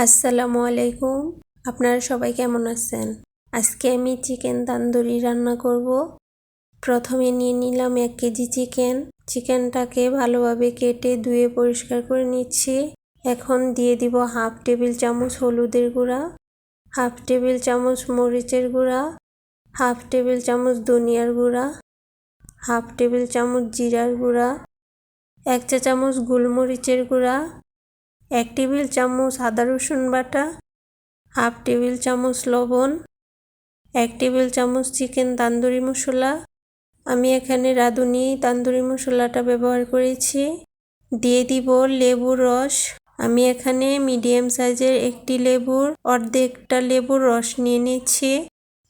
আসসালামু আলাইকুম। আপনারা সবাই কেমন আছেন? আজকে আমি চিকেন তান্দুরি রান্না করব। প্রথমে নিয়ে নিলাম 1 কেজি চিকেন। চিকেনটাকে ভালোভাবে কেটে ধুয়ে পরিষ্কার করে নিচ্ছি। এখন দিয়ে দিব হাফ টেবিল চামচ হলুদের গুঁড়া, হাফ টেবিল চামচ মরিচের গুঁড়া, হাফ টেবিল চামচ ধনিয়ার গুঁড়া, হাফ টেবিল চামচ জিরার গুঁড়া, 1 চা চামচ গোলমরিচের গুঁড়া, 1 টেবিল চামচ আদা রসুন বাটা, হাফ টেবিল চামচ লবণ, 1 টেবিল চামচ চিকেন তান্দুরি মশলা। আমি এখানে রাঁধুনি তান্দুরি মশলাটা ব্যবহার করেছি। দিয়ে দিব লেবুর রস। আমি এখানে মিডিয়াম সাইজের একটি লেবুর অর্ধেকটা লেবুর রস নিয়ে নিচ্ছি।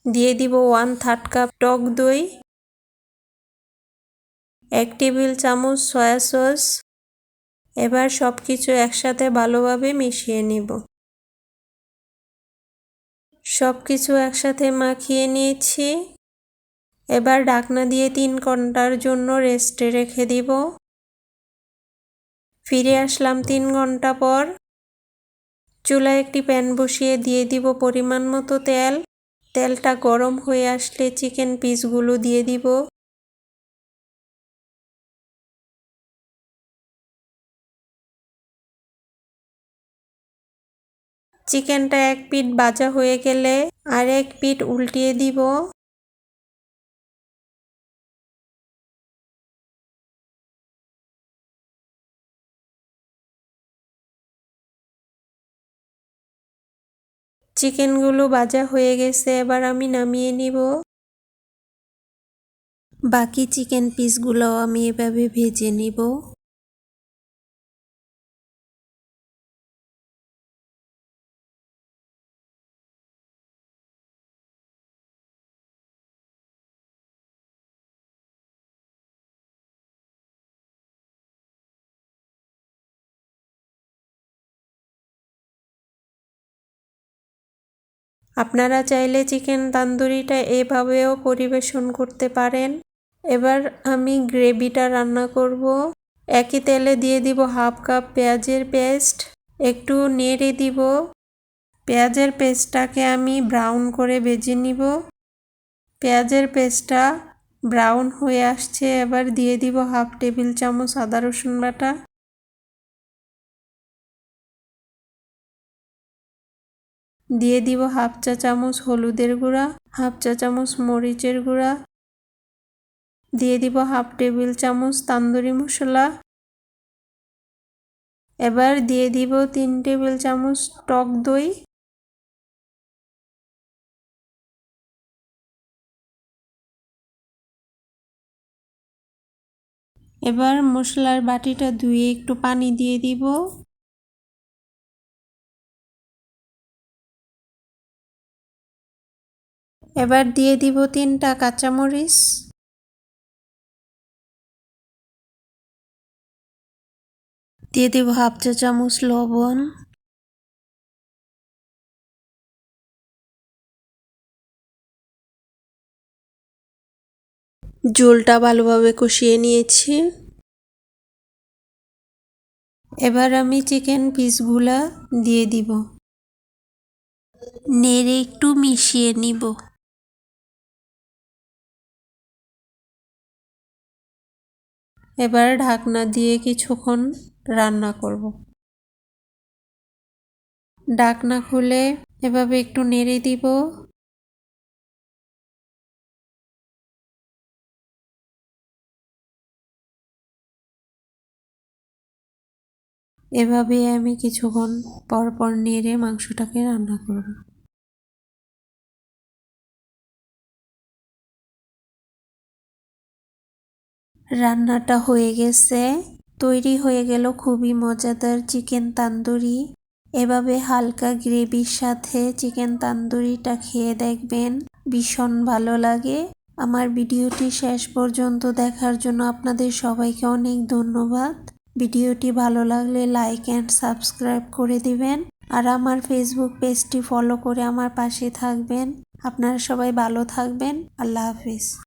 দিয়ে দিব 1/3 কাপ টক দই, 1 টেবিল চামচ সয়া সস। এবার সবকিছু একসাথে ভালোভাবে মিশিয়ে নিব। সবকিছু একসাথে মাখিয়ে নিয়েছি। এবার ঢাকনা দিয়ে 3 ঘন্টার জন্য রেস্টে রেখে দিব। ফিরে আসলাম 3 ঘন্টা পর। চুলায় একটি প্যান বসিয়ে দিয়ে দিব পরিমাণ মতো তেল। তেলটা গরম হয়ে আসলে চিকেন পিসগুলো দিয়ে দিব। চিকেনটা এক পিঠ ভাজা হয়ে গেলে আরেক পিঠ উল্টিয়ে দিব। চিকেনগুলো ভাজা হয়ে গেছে, এবার আমি নামিয়ে নিব। বাকি চিকেন পিসগুলো আমি এভাবে ভেজে নিব। আপনারা চাইলে চিকেন তান্দুরিটা এভাবেও পরিবেশন করতে পারেন। এবার আমি গ্রেভিটা রান্না করব। একই তেলে দিয়ে দিব হাফ কাপ পেঁয়াজের পেস্ট। একটু নেড়ে দিব। পেঁয়াজের পেস্টটাকে আমি ব্রাউন করে ভেজে নিব। পেঁয়াজের পেস্টটা ব্রাউন হয়ে আসছে, এবার দিয়ে দিব হাফ টেবিল চামচ আদা রসুন বাটা। দিয়ে দিব হাফ চা চামচ হলুদের গুঁড়া, হাফ চা চামচ মরিচের গুঁড়া। দিয়ে দিব হাফ টেবিল চামচ তান্দুরি মশলা। এবার দিয়ে দিব 3 টেবিল চামচ টক দই। এবার মশলার বাটিটা ধুয়ে একটু পানি দিয়ে দিব। এবার দিয়ে দিব 3টা কাঁচামরিচ। দিয়ে দিব হাফ চা চামচ লবণ। ঝোলটা ভালোভাবে কষিয়ে নিয়েছি। এবার আমি চিকেন পিসগুলা দিয়ে দিব। নেড়ে একটু মিশিয়ে নিব। এবার ঢাকনা দিয়ে কিছুক্ষণ রান্না করব। ঢাকনা খুলে এভাবে একটু নেড়ে দিব। এভাবে আমি কিছুক্ষণ পর পর নেড়ে মাংসটাকে রান্না করব। রান্নাটা হয়ে গেছে। তৈরি হয়ে গেল খুবই মজাদার চিকেন তান্দুরি। এভাবে হালকা গ্রেভির সাথে চিকেন তান্দুরিটা খেয়ে দেখবেন, ভীষণ ভালো লাগে। আমার ভিডিওটি শেষ পর্যন্ত দেখার জন্য আপনাদের সবাইকে অনেক ধন্যবাদ। ভিডিওটি ভালো লাগলে লাইক অ্যান্ড সাবস্ক্রাইব করে দিবেন। আর আমার ফেসবুক পেজটি ফলো করে আমার পাশে থাকবেন। আপনারা সবাই ভালো থাকবেন। আল্লাহ হাফিজ।